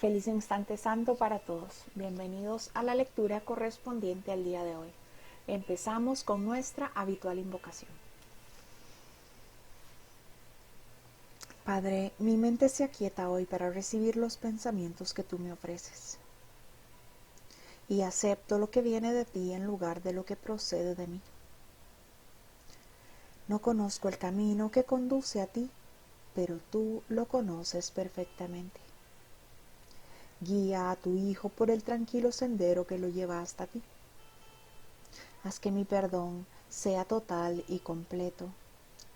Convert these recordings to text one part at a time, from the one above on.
Feliz instante santo para todos. Bienvenidos a la lectura correspondiente al día de hoy. Empezamos con nuestra habitual invocación. Padre, mi mente se aquieta hoy para recibir los pensamientos que tú me ofreces. Y acepto lo que viene de ti en lugar de lo que procede de mí. No conozco el camino que conduce a ti, pero tú lo conoces perfectamente. Guía a tu Hijo por el tranquilo sendero que lo lleva hasta ti. Haz que mi perdón sea total y completo,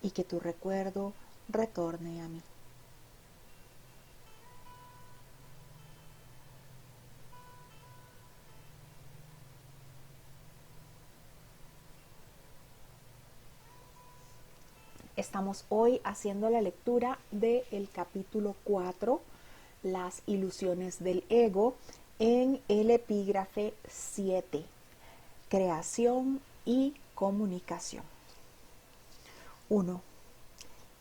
y que tu recuerdo retorne a mí. Estamos hoy haciendo la lectura del capítulo 4, las ilusiones del ego, en el epígrafe 7, creación y comunicación. 1.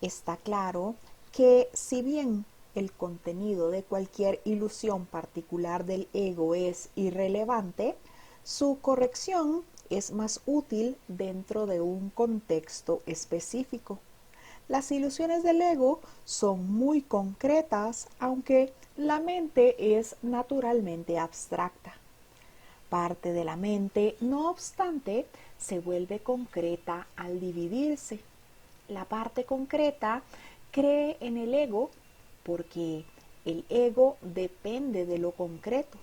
Está claro que si bien el contenido de cualquier ilusión particular del ego es irrelevante, su corrección es más útil dentro de un contexto específico. Las ilusiones del ego son muy concretas, aunque la mente es naturalmente abstracta. Parte de la mente, no obstante, se vuelve concreta al dividirse. La parte concreta cree en el ego porque el ego depende de lo concreto.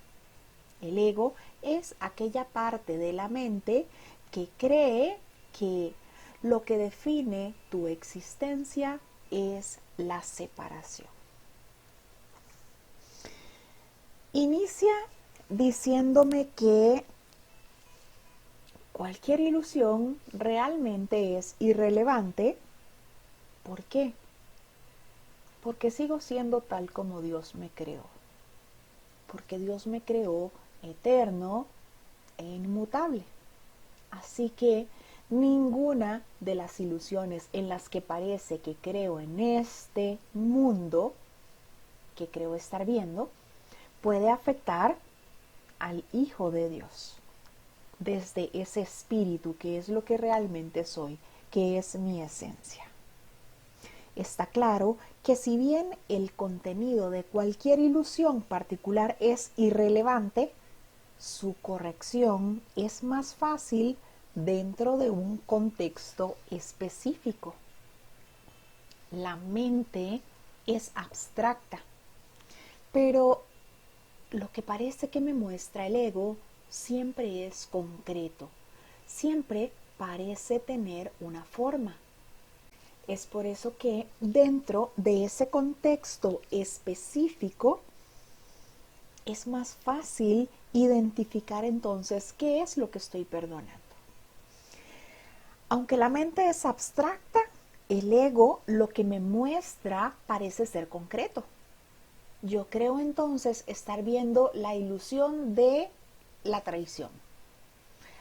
El ego es aquella parte de la mente que cree que lo que define tu existencia es la separación. Inicia diciéndome que cualquier ilusión realmente es irrelevante. ¿Por qué? Porque sigo siendo tal como Dios me creó. Porque Dios me creó eterno e inmutable. Así que ninguna de las ilusiones en las que parece que creo en este mundo, que creo estar viendo, puede afectar al Hijo de Dios. Desde ese espíritu que es lo que realmente soy, que es mi esencia. Está claro que si bien el contenido de cualquier ilusión particular es irrelevante, su corrección es más fácil dentro de un contexto específico. La mente es abstracta, pero lo que parece que me muestra el ego siempre es concreto, siempre parece tener una forma. Es por eso que dentro de ese contexto específico es más fácil identificar entonces qué es lo que estoy perdonando. Aunque la mente es abstracta, el ego lo que me muestra parece ser concreto. Yo creo entonces estar viendo la ilusión de la traición.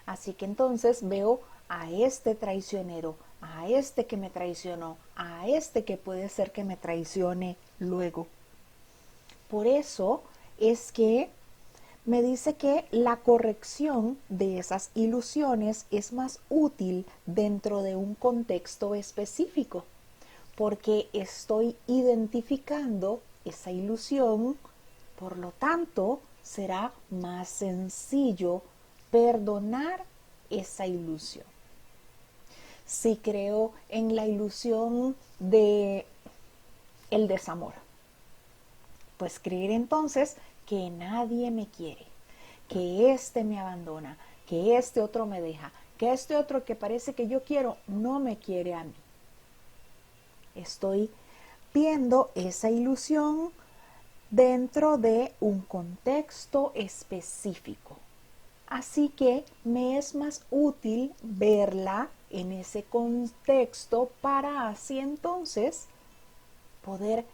Así que entonces veo a este traicionero, a este que me traicionó, a este que puede ser que me traicione luego. Por eso es que me dice que la corrección de esas ilusiones es más útil dentro de un contexto específico, porque estoy identificando esa ilusión, por lo tanto, será más sencillo perdonar esa ilusión. Si creo en la ilusión de el desamor, pues creer entonces que nadie me quiere, que este me abandona, que este otro me deja, que este otro que parece que yo quiero no me quiere a mí. Estoy viendo esa ilusión dentro de un contexto específico. Así que me es más útil verla en ese contexto para así entonces poder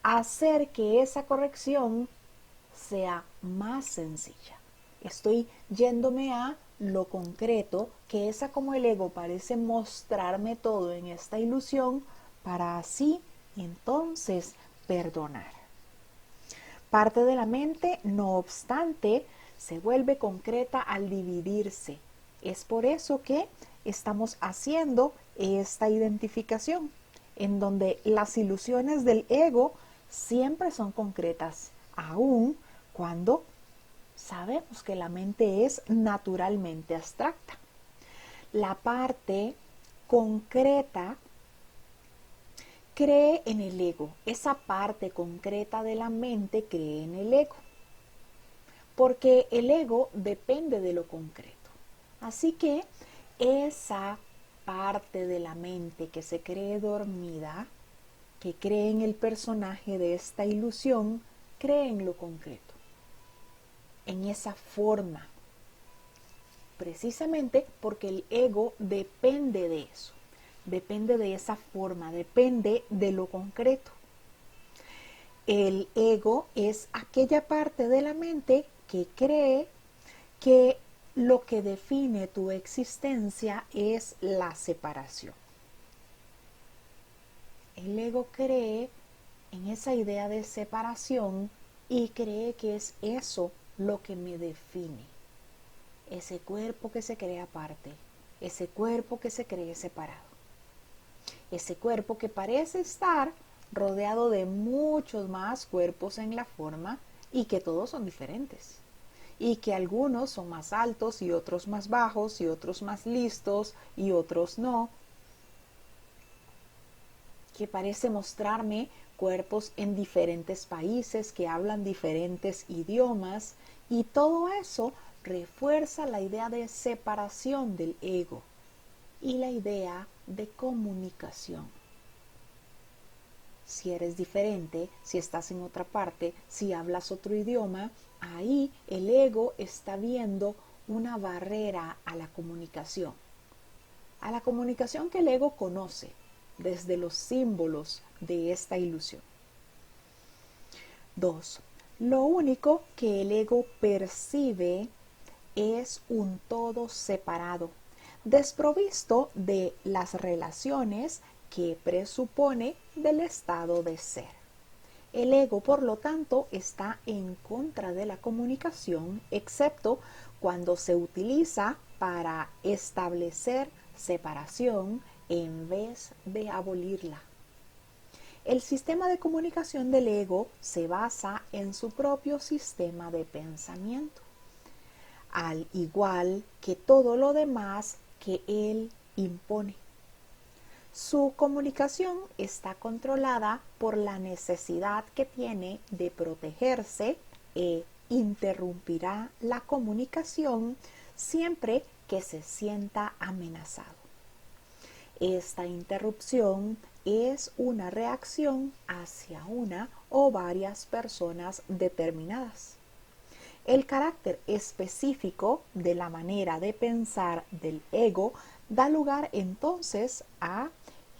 hacer que esa corrección sea más sencilla. Estoy yéndome a lo concreto, que es a como el ego parece mostrarme todo en esta ilusión, para así entonces perdonar. parte de la mente, no obstante, se vuelve concreta al dividirse. Es por eso que estamos haciendo esta identificación, en donde las ilusiones del ego siempre son concretas, aun cuando sabemos que la mente es naturalmente abstracta. La parte concreta cree en el ego. Esa parte concreta de la mente cree en el ego. Porque el ego depende de lo concreto. Así que esa parte de la mente que se cree dormida, que cree en el personaje de esta ilusión, cree en lo concreto, en esa forma, precisamente porque el ego depende de eso, depende de esa forma, depende de lo concreto. El ego es aquella parte de la mente que cree que lo que define tu existencia es la separación. El ego cree en esa idea de separación y cree que es eso lo que me define. Ese cuerpo que se cree aparte, ese cuerpo que se cree separado, ese cuerpo que parece estar rodeado de muchos más cuerpos en la forma y que todos son diferentes. Y que algunos son más altos y otros más bajos y otros más listos y otros no. Que parece mostrarme cuerpos en diferentes países que hablan diferentes idiomas y todo eso refuerza la idea de separación del ego y la idea de comunicación. Si eres diferente, si estás en otra parte, si hablas otro idioma, ahí el ego está viendo una barrera a la comunicación que el ego conoce desde los símbolos de esta ilusión. 2. Lo único que el ego percibe es un todo separado, desprovisto de las relaciones que presupone del estado de ser. El ego, por lo tanto, está en contra de la comunicación, excepto cuando se utiliza para establecer separación en vez de abolirla. El sistema de comunicación del ego se basa en su propio sistema de pensamiento, al igual que todo lo demás que él impone. Su comunicación está controlada por la necesidad que tiene de protegerse e interrumpirá la comunicación siempre que se sienta amenazado. Esta interrupción es una reacción hacia una o varias personas determinadas. El carácter específico de la manera de pensar del ego da lugar entonces a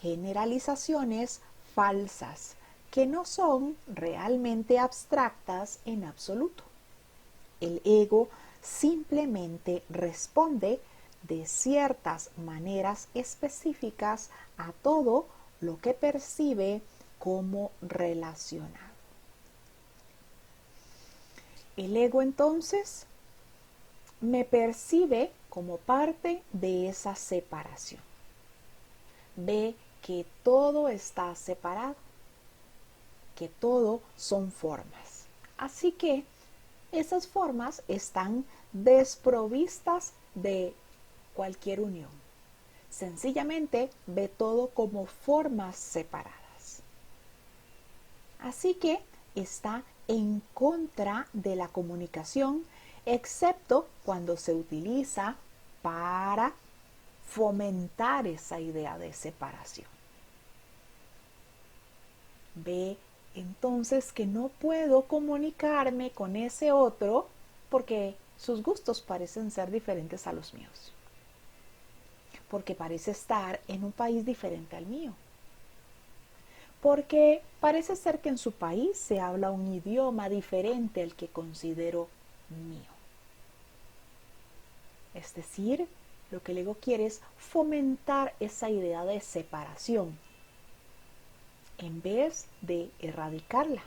generalizaciones falsas que no son realmente abstractas en absoluto. El ego simplemente responde de ciertas maneras específicas a todo lo que percibe como relacionado. El ego entonces me percibe como parte de esa separación. Ve que todo está separado, que todo son formas. Así que esas formas están desprovistas de cualquier unión. Sencillamente ve todo como formas separadas. Así que está en contra de la comunicación, excepto cuando se utiliza para fomentar esa idea de separación. Ve entonces que no puedo comunicarme con ese otro porque sus gustos parecen ser diferentes a los míos, porque parece estar en un país diferente al mío, porque parece ser que en su país se habla un idioma diferente al que considero mío. Es decir, lo que el ego quiere es fomentar esa idea de separación en vez de erradicarla.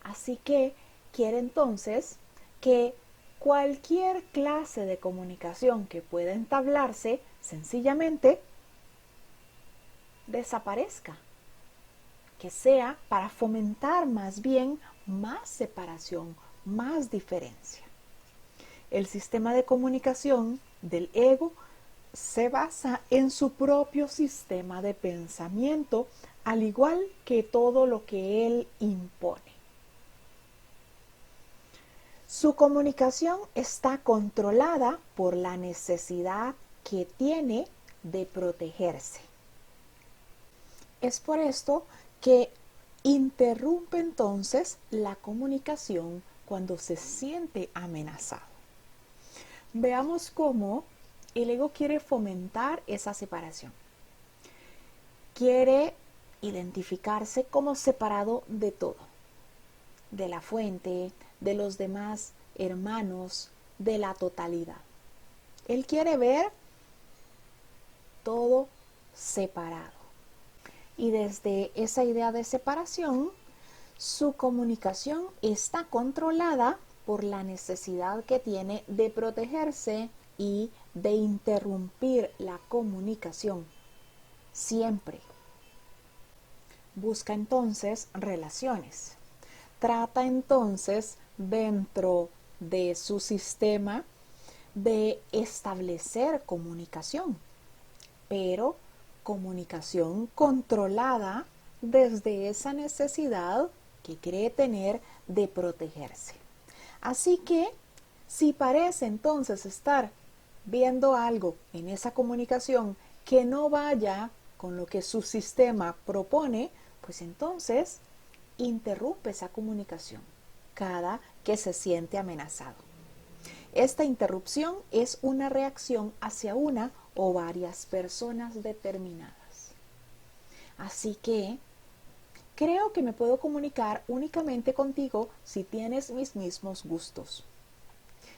Así que quiere entonces que cualquier clase de comunicación que pueda entablarse sencillamente desaparezca, que sea para fomentar más bien más separación, más diferencia. El sistema de comunicación del ego se basa en su propio sistema de pensamiento, al igual que todo lo que él impone. Su comunicación está controlada por la necesidad que tiene de protegerse. Es por esto que interrumpe entonces la comunicación cuando se siente amenazado. Veamos cómo el ego quiere fomentar esa separación. Quiere identificarse como separado de todo, de la fuente, de los demás hermanos, de la totalidad. Él quiere ver todo separado. Y desde esa idea de separación, su comunicación está controlada por la necesidad que tiene de protegerse y de interrumpir la comunicación. Siempre. Busca entonces relaciones. Trata entonces dentro de su sistema de establecer comunicación, pero comunicación controlada desde esa necesidad que cree tener de protegerse. Así que, si parece entonces estar viendo algo en esa comunicación que no vaya con lo que su sistema propone, pues entonces interrumpe esa comunicación cada que se siente amenazado. Esta interrupción es una reacción hacia una o varias personas determinadas. Así que creo que me puedo comunicar únicamente contigo si tienes mis mismos gustos.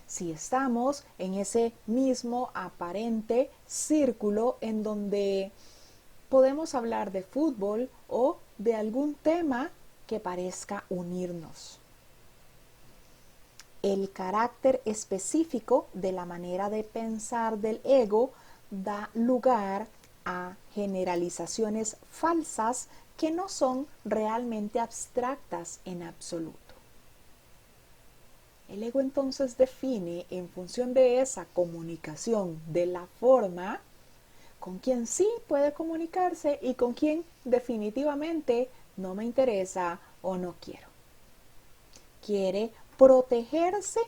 Si estamos en ese mismo aparente círculo en donde podemos hablar de fútbol o de algún tema que parezca unirnos. El carácter específico de la manera de pensar del ego da lugar a generalizaciones falsas que no son realmente abstractas en absoluto. El ego entonces define en función de esa comunicación, de la forma, con quien sí puede comunicarse y con quien definitivamente no me interesa o no quiero. Quiere protegerse,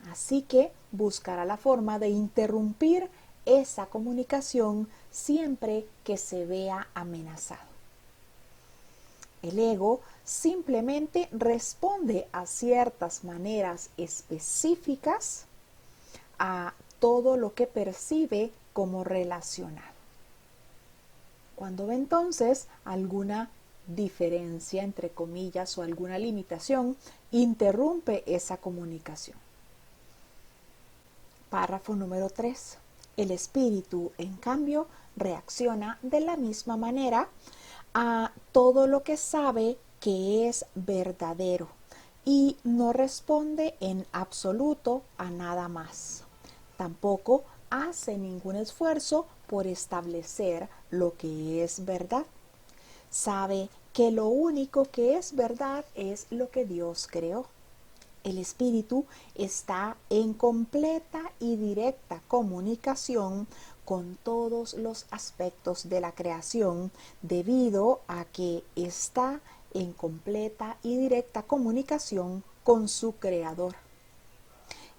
así que buscará la forma de interrumpir esa comunicación siempre que se vea amenazado. El ego simplemente responde a ciertas maneras específicas a todo lo que percibe como relacionado. Cuando ve entonces alguna diferencia, entre comillas, o alguna limitación, interrumpe esa comunicación. Párrafo número 3. El espíritu, en cambio, reacciona de la misma manera a todo lo que sabe que es verdadero y no responde en absoluto a nada más. Tampoco hace ningún esfuerzo por establecer lo que es verdad. Sabe que lo único que es verdad es lo que Dios creó. El espíritu está en completa y directa comunicación con todos los aspectos de la creación debido a que está en completa y directa comunicación con su creador.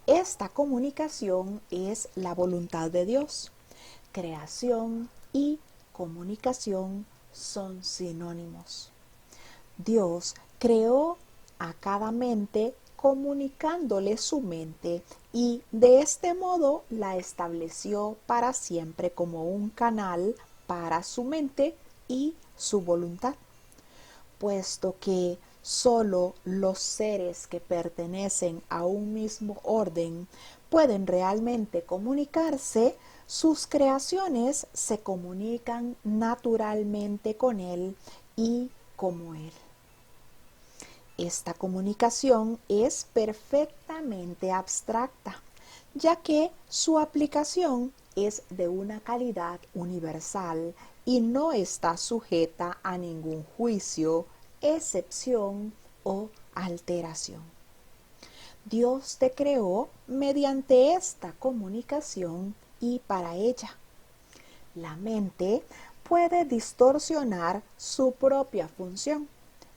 Esta comunicación es la voluntad de Dios. Creación y comunicación son sinónimos. Dios creó a cada mente comunicándole su mente y de este modo la estableció para siempre como un canal para su mente y su voluntad. Puesto que solo los seres que pertenecen a un mismo orden pueden realmente comunicarse, sus creaciones se comunican naturalmente con él y como él. Esta comunicación es perfectamente abstracta, ya que su aplicación es de una calidad universal y no está sujeta a ningún juicio, excepción o alteración. Dios te creó mediante esta comunicación y para ella. La mente puede distorsionar su propia función,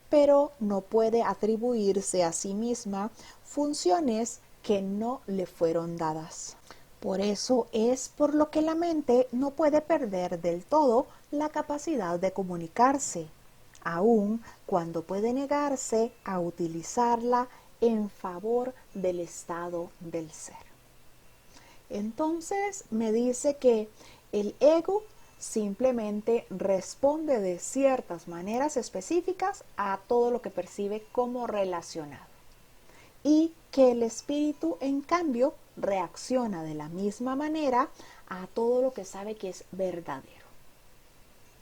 pero no puede atribuirse a sí misma funciones que no le fueron dadas. Por eso es por lo que la mente no puede perder del todo la capacidad de comunicarse, aun cuando puede negarse a utilizarla en favor del estado del ser. Entonces me dice que el ego simplemente responde de ciertas maneras específicas a todo lo que percibe como relacionado. Y que el espíritu, en cambio, reacciona de la misma manera a todo lo que sabe que es verdadero.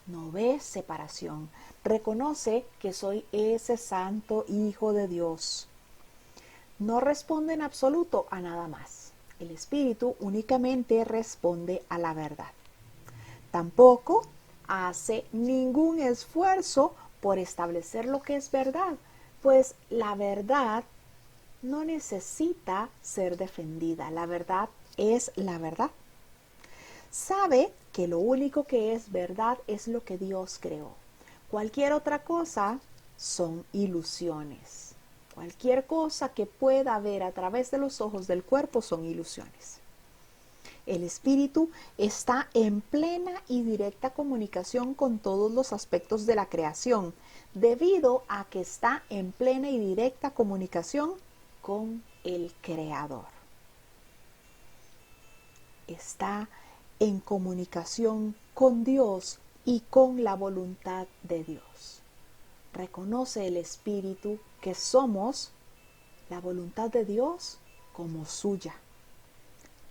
No ve separación, reconoce que soy ese santo hijo de Dios. No responde en absoluto a nada más. El espíritu únicamente responde a la verdad. Tampoco hace ningún esfuerzo por establecer lo que es verdad, pues la verdad no necesita ser defendida. La verdad es la verdad. Sabe que lo único que es verdad es lo que Dios creó. Cualquier otra cosa son ilusiones. Cualquier cosa que pueda ver a través de los ojos del cuerpo son ilusiones. El espíritu está en plena y directa comunicación con todos los aspectos de la creación, debido a que está en plena y directa comunicación con el Creador. Está en comunicación con Dios y con la voluntad de Dios. Reconoce el espíritu que somos la voluntad de Dios como suya.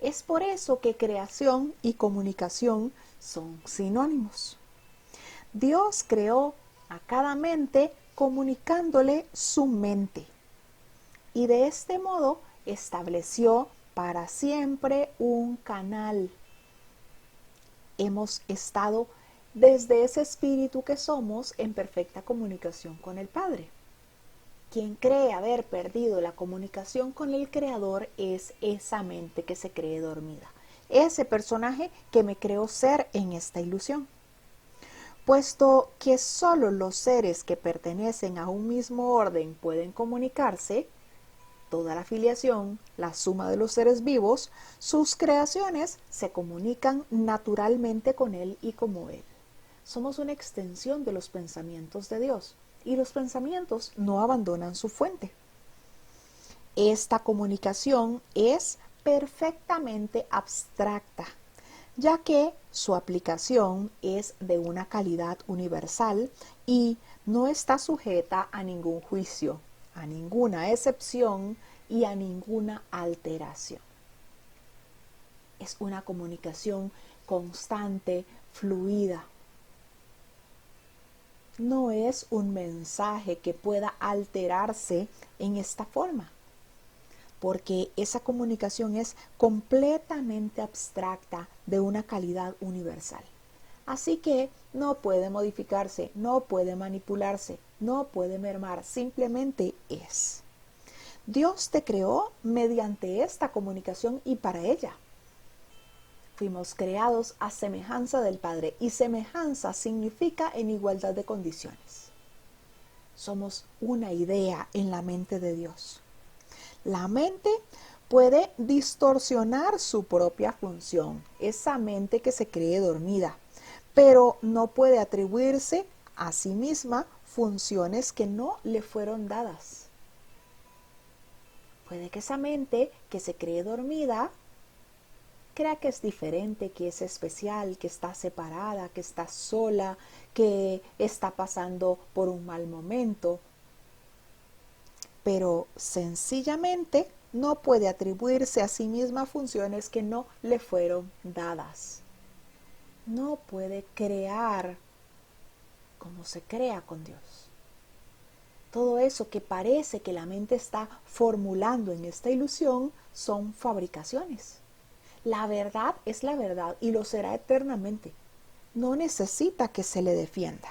Es por eso que creación y comunicación son sinónimos. Dios creó a cada mente comunicándole su mente y de este modo estableció para siempre un canal. Hemos estado desde ese espíritu que somos en perfecta comunicación con el Padre. Quien cree haber perdido la comunicación con el Creador es esa mente que se cree dormida, ese personaje que me creó ser en esta ilusión. Puesto que solo los seres que pertenecen a un mismo orden pueden comunicarse, toda la filiación, la suma de los seres vivos, sus creaciones se comunican naturalmente con Él y como Él. Somos una extensión de los pensamientos de Dios y los pensamientos no abandonan su fuente. Esta comunicación es perfectamente abstracta, ya que su aplicación es de una calidad universal y no está sujeta a ningún juicio, a ninguna excepción y a ninguna alteración. Es una comunicación constante, fluida. No es un mensaje que pueda alterarse en esta forma, porque esa comunicación es completamente abstracta de una calidad universal. Así que no puede modificarse, no puede manipularse, no puede mermar, simplemente es. Dios te creó mediante esta comunicación y para ella. Fuimos creados a semejanza del Padre y semejanza significa en igualdad de condiciones. Somos una idea en la mente de Dios. La mente puede distorsionar su propia función, esa mente que se cree dormida, pero no puede atribuirse a sí misma funciones que no le fueron dadas. Puede que esa mente que se cree dormida crea que es diferente, que es especial, que está separada, que está sola, que está pasando por un mal momento, pero sencillamente no puede atribuirse a sí misma funciones que no le fueron dadas. No puede crear como se crea con Dios. Todo eso que parece que la mente está formulando en esta ilusión son fabricaciones. La verdad es la verdad y lo será eternamente. No necesita que se le defienda.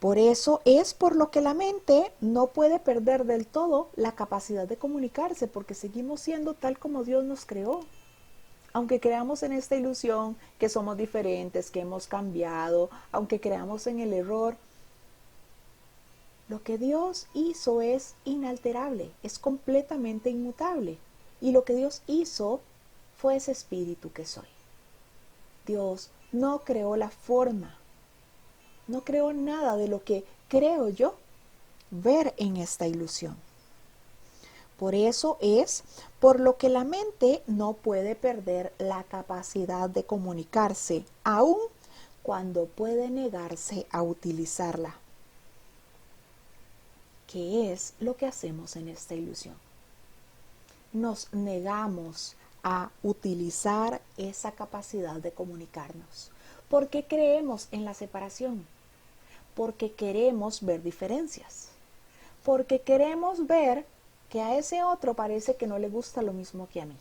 Por eso es por lo que la mente no puede perder del todo la capacidad de comunicarse, porque seguimos siendo tal como Dios nos creó. Aunque creamos en esta ilusión que somos diferentes, que hemos cambiado, aunque creamos en el error, lo que Dios hizo es inalterable, es completamente inmutable. Y lo que Dios hizo fue ese espíritu que soy. Dios no creó la forma, no creó nada de lo que creo yo ver en esta ilusión. Por eso es por lo que la mente no puede perder la capacidad de comunicarse, aun cuando puede negarse a utilizarla. ¿Qué es lo que hacemos en esta ilusión? Nos negamos a utilizar esa capacidad de comunicarnos. ¿Por qué creemos en la separación? Porque queremos ver diferencias. Porque queremos ver que a ese otro parece que no le gusta lo mismo que a mí.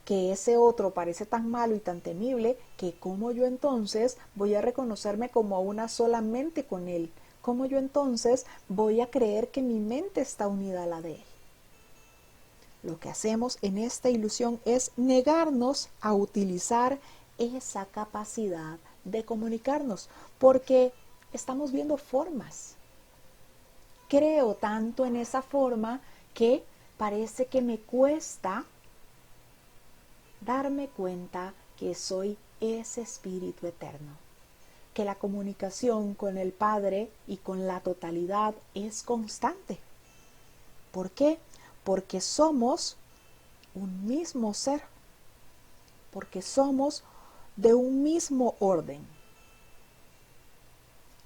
Que ese otro parece tan malo y tan temible que cómo yo entonces voy a reconocerme como una sola mente con él. ¿Cómo yo entonces voy a creer que mi mente está unida a la de él? Lo que hacemos en esta ilusión es negarnos a utilizar esa capacidad de comunicarnos, porque estamos viendo formas. Creo tanto en esa forma que parece que me cuesta darme cuenta que soy ese espíritu eterno, que la comunicación con el Padre y con la totalidad es constante. ¿Por qué? Porque somos un mismo ser, porque somos de un mismo orden.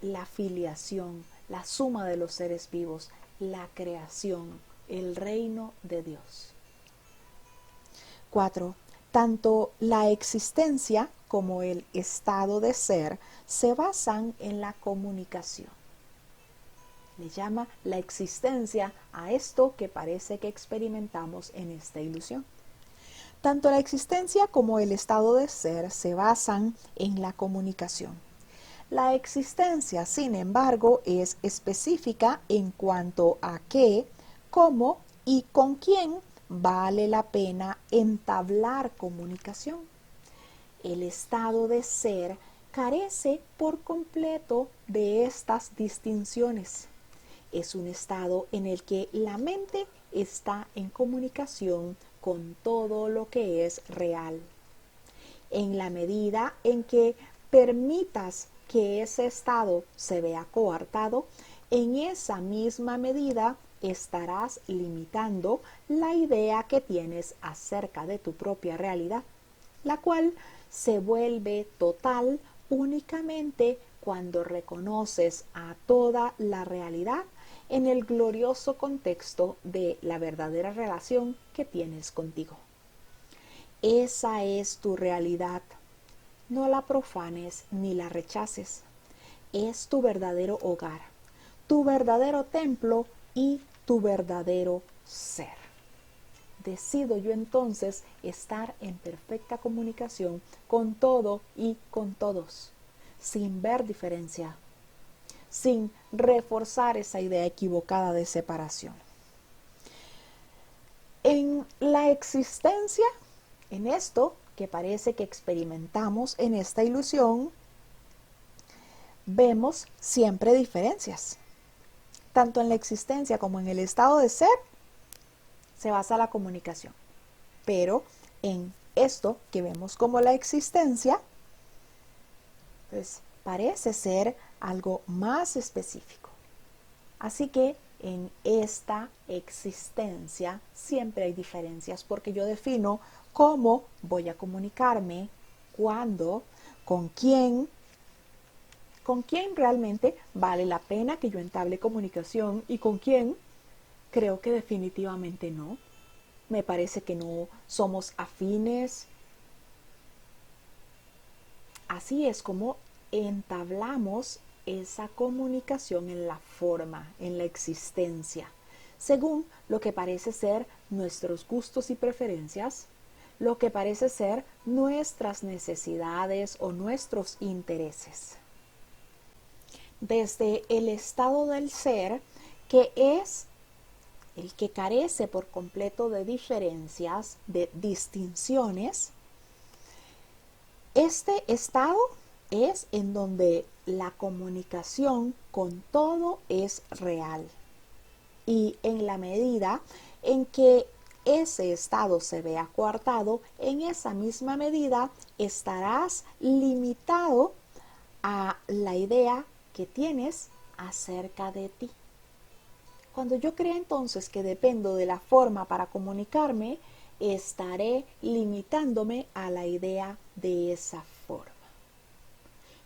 La filiación, la suma de los seres vivos, la creación, el reino de Dios. 4. Tanto la existencia como el estado de ser se basan en la comunicación. Le llama la existencia a esto que parece que experimentamos en esta ilusión. Tanto la existencia como el estado de ser se basan en la comunicación. La existencia, sin embargo, es específica en cuanto a qué, cómo y con quién vale la pena entablar comunicación. El estado de ser carece por completo de estas distinciones. Es un estado en el que la mente está en comunicación con todo lo que es real. En la medida en que permitas que ese estado se vea coartado, en esa misma medida estarás limitando la idea que tienes acerca de tu propia realidad, la cual se vuelve total únicamente cuando reconoces a toda la realidad en el glorioso contexto de la verdadera relación que tienes contigo. Esa es tu realidad. No la profanes ni la rechaces. Es tu verdadero hogar, tu verdadero templo y tu verdadero ser. Decido yo entonces estar en perfecta comunicación con todo y con todos, sin ver diferencia, sin reforzar esa idea equivocada de separación. En la existencia, en esto que parece que experimentamos en esta ilusión, vemos siempre diferencias. Tanto en la existencia como en el estado de ser, se basa la comunicación. Pero en esto que vemos como la existencia, pues parece ser algo más específico. Así que en esta existencia siempre hay diferencias porque yo defino cómo voy a comunicarme, cuándo, con quién realmente vale la pena que yo entable comunicación y con quién creo que definitivamente no. Me parece que no somos afines. Así es como entablamos esa comunicación en la forma, en la existencia, según lo que parece ser nuestros gustos y preferencias, lo que parece ser nuestras necesidades o nuestros intereses. Desde el estado del ser, que es el que carece por completo de diferencias, de distinciones, este estado es en donde la comunicación con todo es real. Y en la medida en que ese estado se vea coartado, en esa misma medida estarás limitado a la idea que tienes acerca de ti. Cuando yo crea entonces que dependo de la forma para comunicarme, estaré limitándome a la idea de esa forma.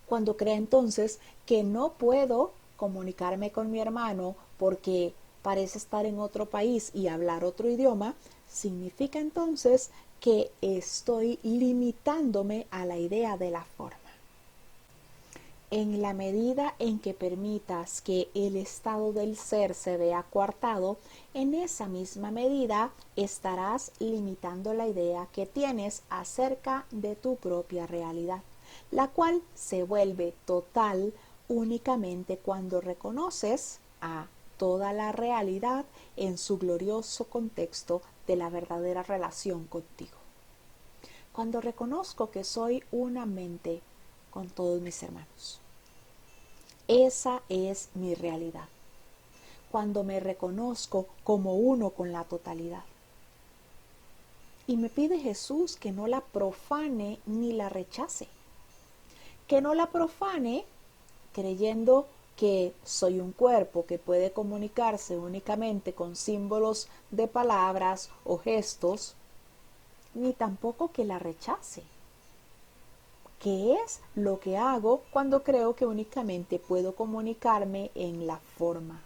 Cuando crea entonces que no puedo comunicarme con mi hermano porque parece estar en otro país y hablar otro idioma, significa entonces que estoy limitándome a la idea de la forma. En la medida en que permitas que el estado del ser se vea coartado, en esa misma medida estarás limitando la idea que tienes acerca de tu propia realidad, la cual se vuelve total únicamente cuando reconoces a toda la realidad en su glorioso contexto de la verdadera relación contigo. Cuando reconozco que soy una mente con todos mis hermanos. Esa es mi realidad. Cuando me reconozco como uno con la totalidad. Y me pide Jesús que no la profane ni la rechace. Que no la profane creyendo que soy un cuerpo que puede comunicarse únicamente con símbolos de palabras o gestos, ni tampoco que la rechace. ¿Qué es lo que hago cuando creo que únicamente puedo comunicarme en la forma?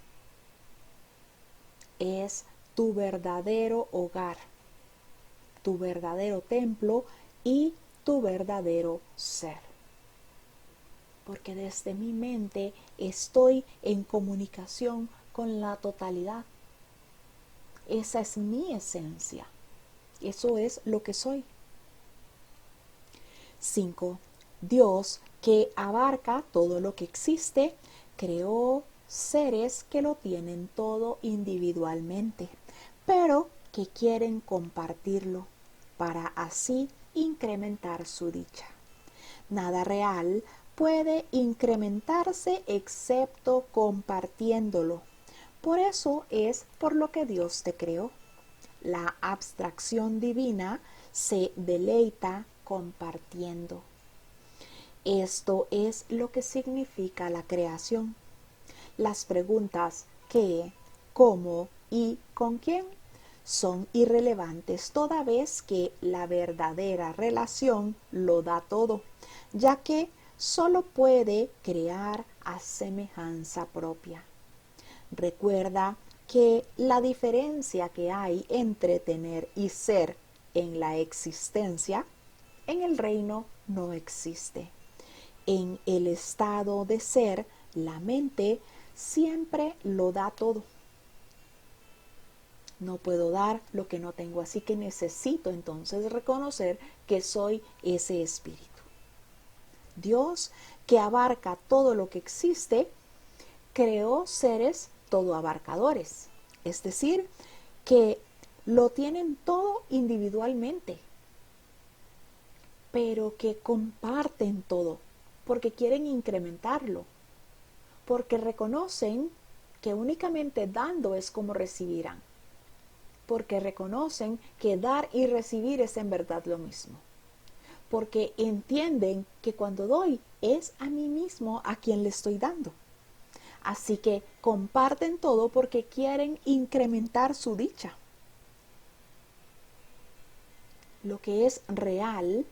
Es tu verdadero hogar, tu verdadero templo y tu verdadero ser. Porque desde mi mente estoy en comunicación con la totalidad. Esa es mi esencia. Eso es lo que soy. 5. Dios, que abarca todo lo que existe, creó seres que lo tienen todo individualmente, pero que quieren compartirlo para así incrementar su dicha. Nada real puede incrementarse excepto compartiéndolo. Por eso es por lo que Dios te creó. La abstracción divina se deleita compartiendo. Esto es lo que significa la creación. Las preguntas ¿qué?, ¿cómo? Y ¿con quién? Son irrelevantes toda vez que la verdadera relación lo da todo, ya que solo puede crear a semejanza propia. Recuerda que la diferencia que hay entre tener y ser en la existencia, en el reino no existe. En el estado de ser, la mente siempre lo da todo. No puedo dar lo que no tengo, así que necesito entonces reconocer que soy ese espíritu. Dios, que abarca todo lo que existe, creó seres todo abarcadores, es decir, que lo tienen todo individualmente, pero que comparten todo, porque quieren incrementarlo, porque reconocen que únicamente dando es como recibirán, porque reconocen que dar y recibir es en verdad lo mismo, porque entienden que cuando doy es a mí mismo a quien le estoy dando. Así que comparten todo porque quieren incrementar su dicha. Lo que es real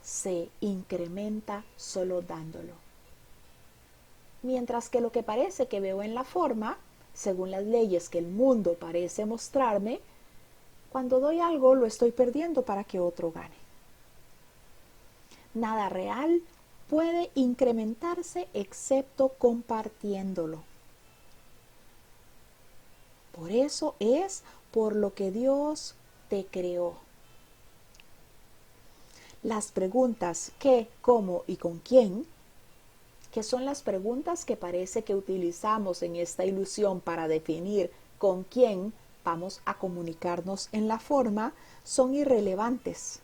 se incrementa solo dándolo. Mientras que lo que parece que veo en la forma, según las leyes que el mundo parece mostrarme, cuando doy algo lo estoy perdiendo para que otro gane. Nada real puede incrementarse excepto compartiéndolo. Por eso es por lo que Dios te creó. Las preguntas qué, cómo y con quién, que son las preguntas que parece que utilizamos en esta ilusión para definir con quién vamos a comunicarnos en la forma, son irrelevantes.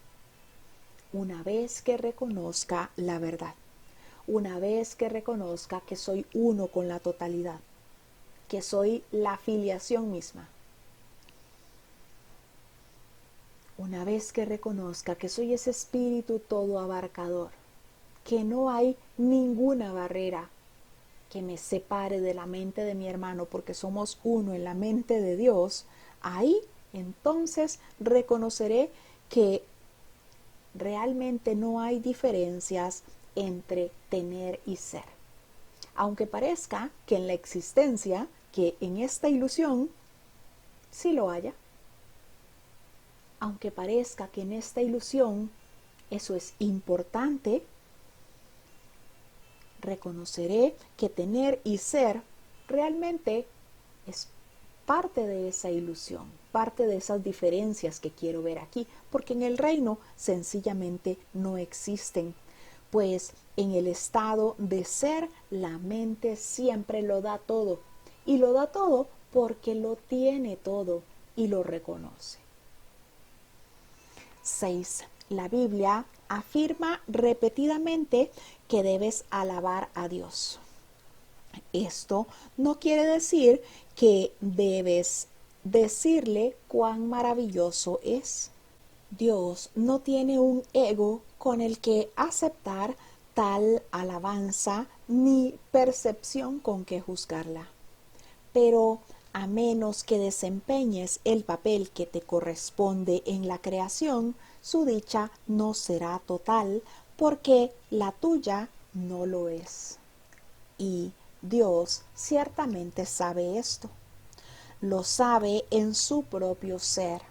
Una vez que reconozca la verdad, una vez que reconozca que soy uno con la totalidad, que soy la filiación misma, una vez que reconozca que soy ese espíritu todo abarcador, que no hay ninguna barrera que me separe de la mente de mi hermano porque somos uno en la mente de Dios, ahí entonces reconoceré que realmente no hay diferencias entre tener y ser. Aunque parezca que en la existencia, que en esta ilusión, sí lo haya. Aunque parezca que en esta ilusión eso es importante, reconoceré que tener y ser realmente es parte de esa ilusión, parte de esas diferencias que quiero ver aquí, porque en el reino sencillamente no existen, pues en el estado de ser la mente siempre lo da todo, y lo da todo porque lo tiene todo y lo reconoce. 6. La Biblia afirma repetidamente que debes alabar a Dios. Esto no quiere decir que debes decirle cuán maravilloso es. Dios no tiene un ego con el que aceptar tal alabanza ni percepción con que juzgarla. Pero a menos que desempeñes el papel que te corresponde en la creación, su dicha no será total, porque la tuya no lo es. Y Dios ciertamente sabe esto. Lo sabe en su propio ser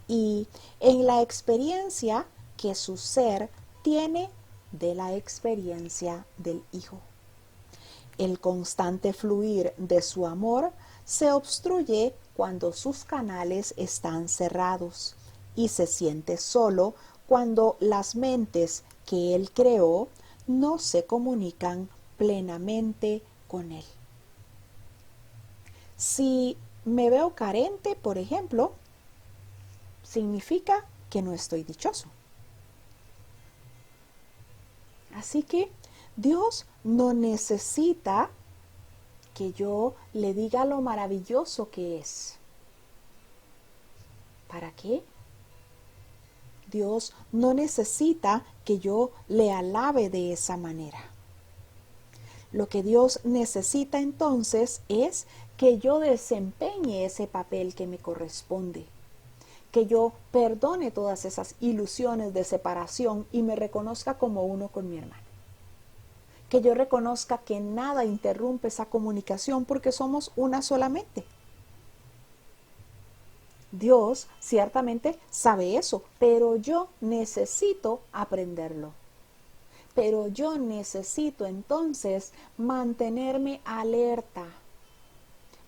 y en la experiencia que su ser tiene de la experiencia del Hijo. El constante fluir de su amor se obstruye cuando sus canales están cerrados y se siente solo cuando las mentes que él creó no se comunican plenamente con él. Si me veo carente, por ejemplo, significa que no estoy dichoso. Así que Dios no necesita que yo le diga lo maravilloso que es. ¿Para qué? Dios no necesita que yo le alabe de esa manera. Lo que Dios necesita entonces es que yo desempeñe ese papel que me corresponde, que yo perdone todas esas ilusiones de separación y me reconozca como uno con mi hermano. Que yo reconozca que nada interrumpe esa comunicación porque somos una solamente. Dios ciertamente sabe eso, pero yo necesito aprenderlo. Pero yo necesito entonces mantenerme alerta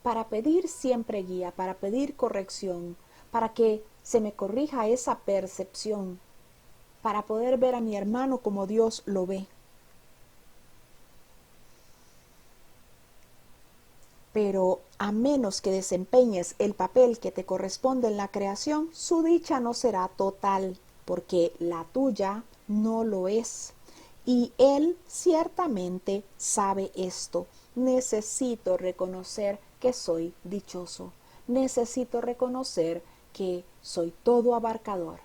para pedir siempre guía, para pedir corrección, para que se me corrija esa percepción, para poder ver a mi hermano como Dios lo ve. Pero a menos que desempeñes el papel que te corresponde en la creación, su dicha no será total, porque la tuya no lo es. Y Él ciertamente sabe esto. Necesito reconocer que soy dichoso. Necesito reconocer que soy todo abarcador.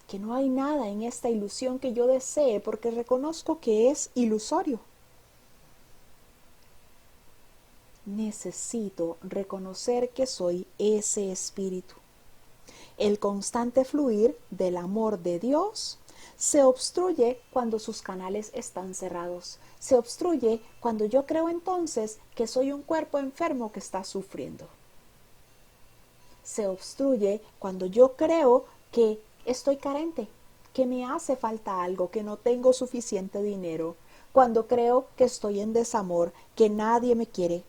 Que no hay nada en esta ilusión que yo desee porque reconozco que es ilusorio. Necesito reconocer que soy ese espíritu. El constante fluir del amor de Dios se obstruye cuando sus canales están cerrados. Se obstruye cuando yo creo entonces que soy un cuerpo enfermo que está sufriendo. Se obstruye cuando yo creo que estoy carente, que me hace falta algo, que no tengo suficiente dinero, cuando creo que estoy en desamor, que nadie me quiere.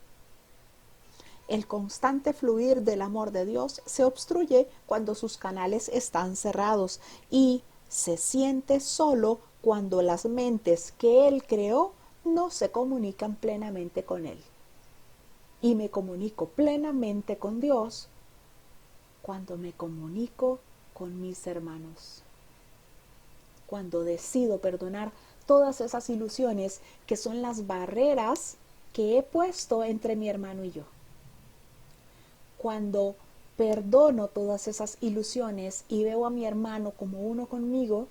El constante fluir del amor de Dios se obstruye cuando sus canales están cerrados y se siente solo cuando las mentes que Él creó no se comunican plenamente con Él. Y me comunico plenamente con Dios cuando me comunico con mis hermanos. Cuando decido perdonar todas esas ilusiones que son las barreras que he puesto entre mi hermano y yo. Cuando perdono todas esas ilusiones y veo a mi hermano como uno conmigo,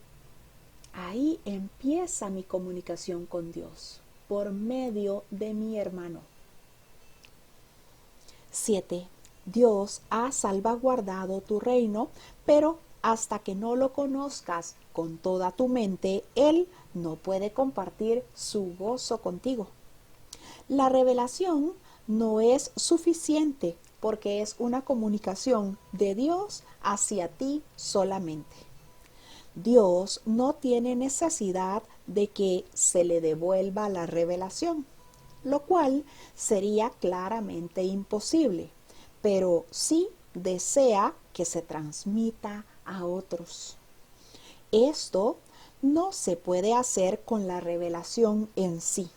ahí empieza mi comunicación con Dios por medio de mi hermano. 7. Dios ha salvaguardado tu reino, pero hasta que no lo conozcas con toda tu mente, Él no puede compartir su gozo contigo. La revelación no es suficiente porque es una comunicación de Dios hacia ti solamente. Dios no tiene necesidad de que se le devuelva la revelación, lo cual sería claramente imposible, pero sí desea que se transmita a otros. Esto no se puede hacer con la revelación en sí,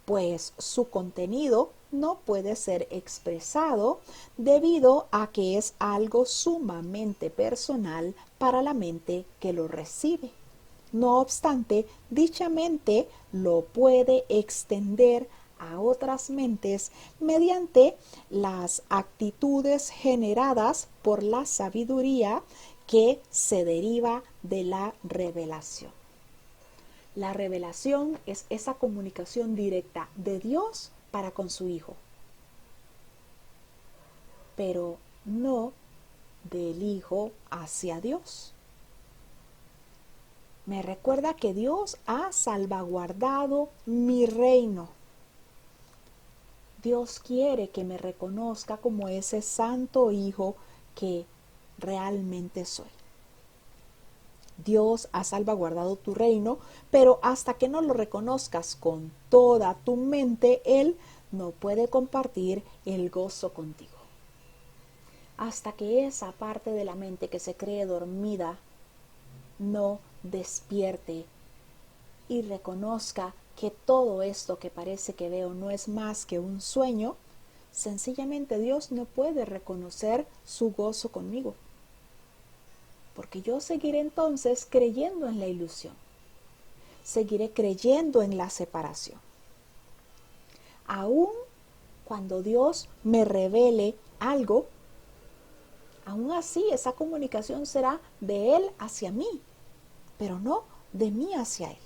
pues su contenido no puede ser expresado debido a que es algo sumamente personal para la mente que lo recibe. No obstante, dicha mente lo puede extender a otras mentes mediante las actitudes generadas por la sabiduría que se deriva de la revelación. La revelación es esa comunicación directa de Dios para con su Hijo, pero no del Hijo hacia Dios. Me recuerda que Dios ha salvaguardado mi reino. Dios quiere que me reconozca como ese santo Hijo que realmente soy. Dios ha salvaguardado tu reino, pero hasta que no lo reconozcas con toda tu mente, Él no puede compartir el gozo contigo. Hasta que esa parte de la mente que se cree dormida no despierte y reconozca que todo esto que parece que veo no es más que un sueño, sencillamente Dios no puede reconocer su gozo conmigo. Porque yo seguiré entonces creyendo en la ilusión. Seguiré creyendo en la separación. Aún cuando Dios me revele algo, aún así esa comunicación será de Él hacia mí, pero no de mí hacia Él.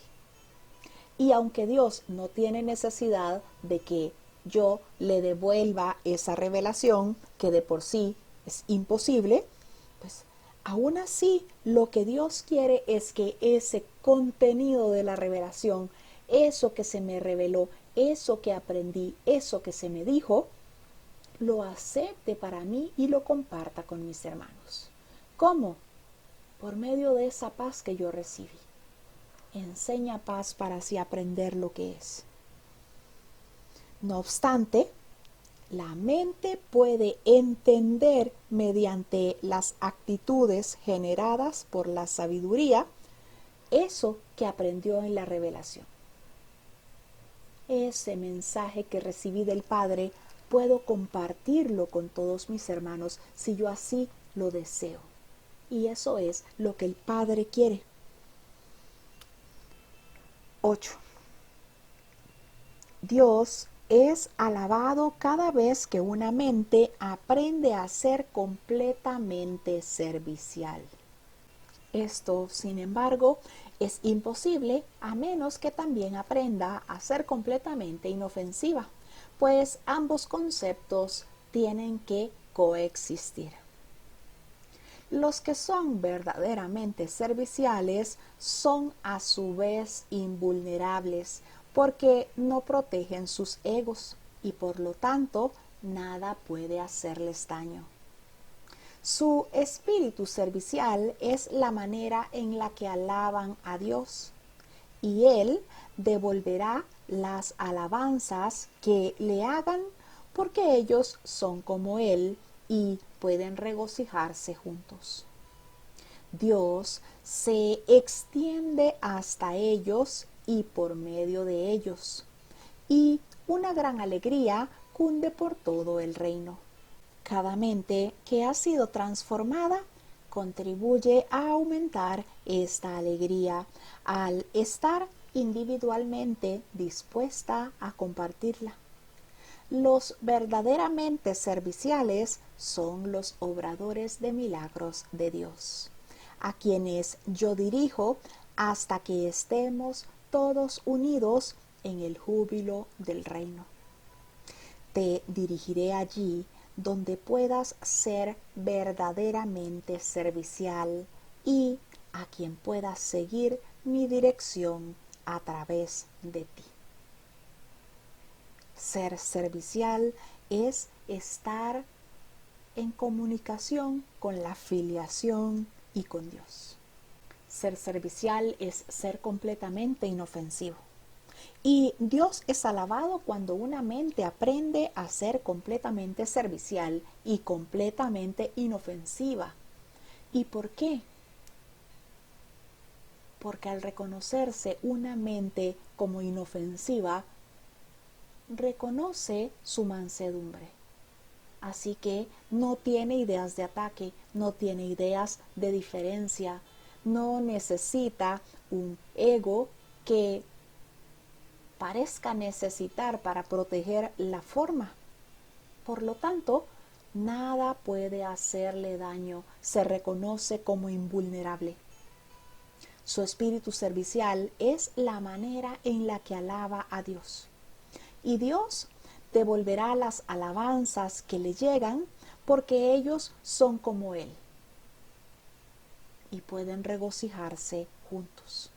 Y aunque Dios no tiene necesidad de que yo le devuelva esa revelación, que de por sí es imposible, pues aún así lo que Dios quiere es que ese contenido de la revelación, eso que se me reveló, eso que aprendí, eso que se me dijo, lo acepte para mí y lo comparta con mis hermanos. ¿Cómo? Por medio de esa paz que yo recibí. Enseña paz para así aprender lo que es. No obstante, la mente puede entender mediante las actitudes generadas por la sabiduría eso que aprendió en la revelación. Ese mensaje que recibí del Padre puedo compartirlo con todos mis hermanos si yo así lo deseo. Y eso es lo que el Padre quiere. 8. Dios es alabado cada vez que una mente aprende a ser completamente servicial. Esto, sin embargo, es imposible a menos que también aprenda a ser completamente inofensiva, pues ambos conceptos tienen que coexistir. Los que son verdaderamente serviciales son a su vez invulnerables porque no protegen sus egos y por lo tanto nada puede hacerles daño. Su espíritu servicial es la manera en la que alaban a Dios, y Él devolverá las alabanzas que le hagan porque ellos son como Él y pueden regocijarse juntos. Dios se extiende hasta ellos y por medio de ellos, y una gran alegría cunde por todo el reino. Cada mente que ha sido transformada contribuye a aumentar esta alegría al estar individualmente dispuesta a compartirla. Los verdaderamente serviciales son los obradores de milagros de Dios, a quienes yo dirijo hasta que estemos todos unidos en el júbilo del reino. Te dirigiré allí donde puedas ser verdaderamente servicial y a quien puedas seguir mi dirección a través de ti. Ser servicial es estar en comunicación con la filiación y con Dios. Ser servicial es ser completamente inofensivo. Y Dios es alabado cuando una mente aprende a ser completamente servicial y completamente inofensiva. ¿Y por qué? Porque al reconocerse una mente como inofensiva, reconoce su mansedumbre. Así que no tiene ideas de ataque, no tiene ideas de diferencia, no necesita un ego que parezca necesitar para proteger la forma. Por lo tanto, nada puede hacerle daño, se reconoce como invulnerable. Su espíritu servicial es la manera en la que alaba a Dios. Y Dios devolverá las alabanzas que le llegan porque ellos son como Él y pueden regocijarse juntos.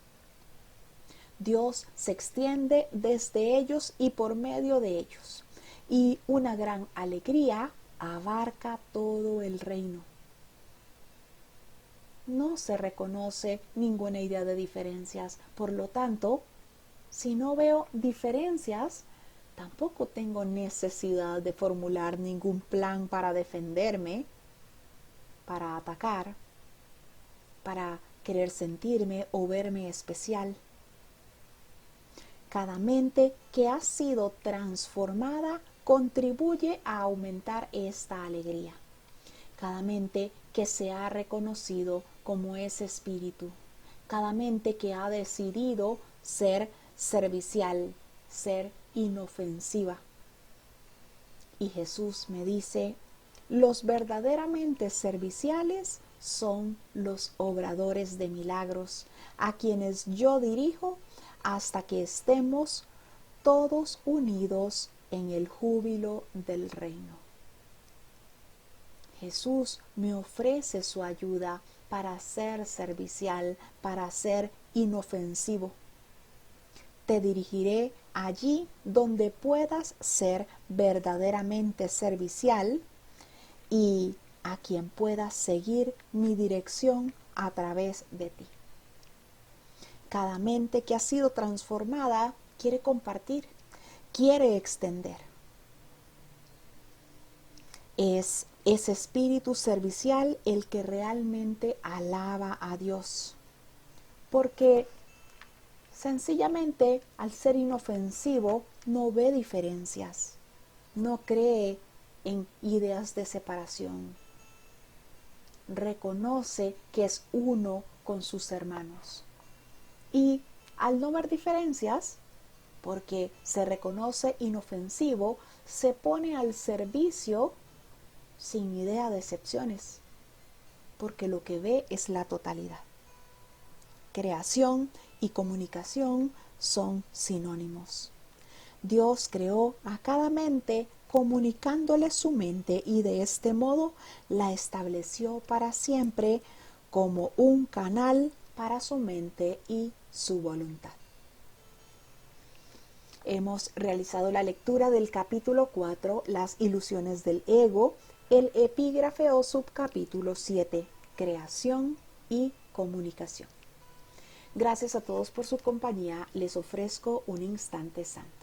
Dios se extiende desde ellos y por medio de ellos, y una gran alegría abarca todo el reino. No se reconoce ninguna idea de diferencias, por lo tanto, si no veo diferencias, tampoco tengo necesidad de formular ningún plan para defenderme, para atacar, para querer sentirme o verme especial. Cada mente que ha sido transformada contribuye a aumentar esta alegría. Cada mente que se ha reconocido como ese espíritu. Cada mente que ha decidido ser servicial, ser inofensiva. Y Jesús me dice, los verdaderamente serviciales son los obradores de milagros, a quienes yo dirijo hasta que estemos todos unidos en el júbilo del reino. Jesús me ofrece su ayuda para ser servicial, para ser inofensivo. Te dirigiré allí donde puedas ser verdaderamente servicial y a quien pueda seguir mi dirección a través de ti. Cada mente que ha sido transformada quiere compartir, quiere extender. Es ese espíritu servicial el que realmente alaba a Dios, porque sencillamente al ser inofensivo no ve diferencias, no cree en ideas de separación, reconoce que es uno con sus hermanos. Y al no ver diferencias, porque se reconoce inofensivo, se pone al servicio sin idea de excepciones, porque lo que ve es la totalidad. Creación y comunicación son sinónimos. Dios creó a cada mente comunicándole su mente y de este modo la estableció para siempre como un canal para su mente y su voluntad. Hemos realizado la lectura del capítulo 4, las ilusiones del ego, el epígrafe o subcapítulo 7, creación y comunicación. Gracias a todos por su compañía. Les ofrezco un instante santo.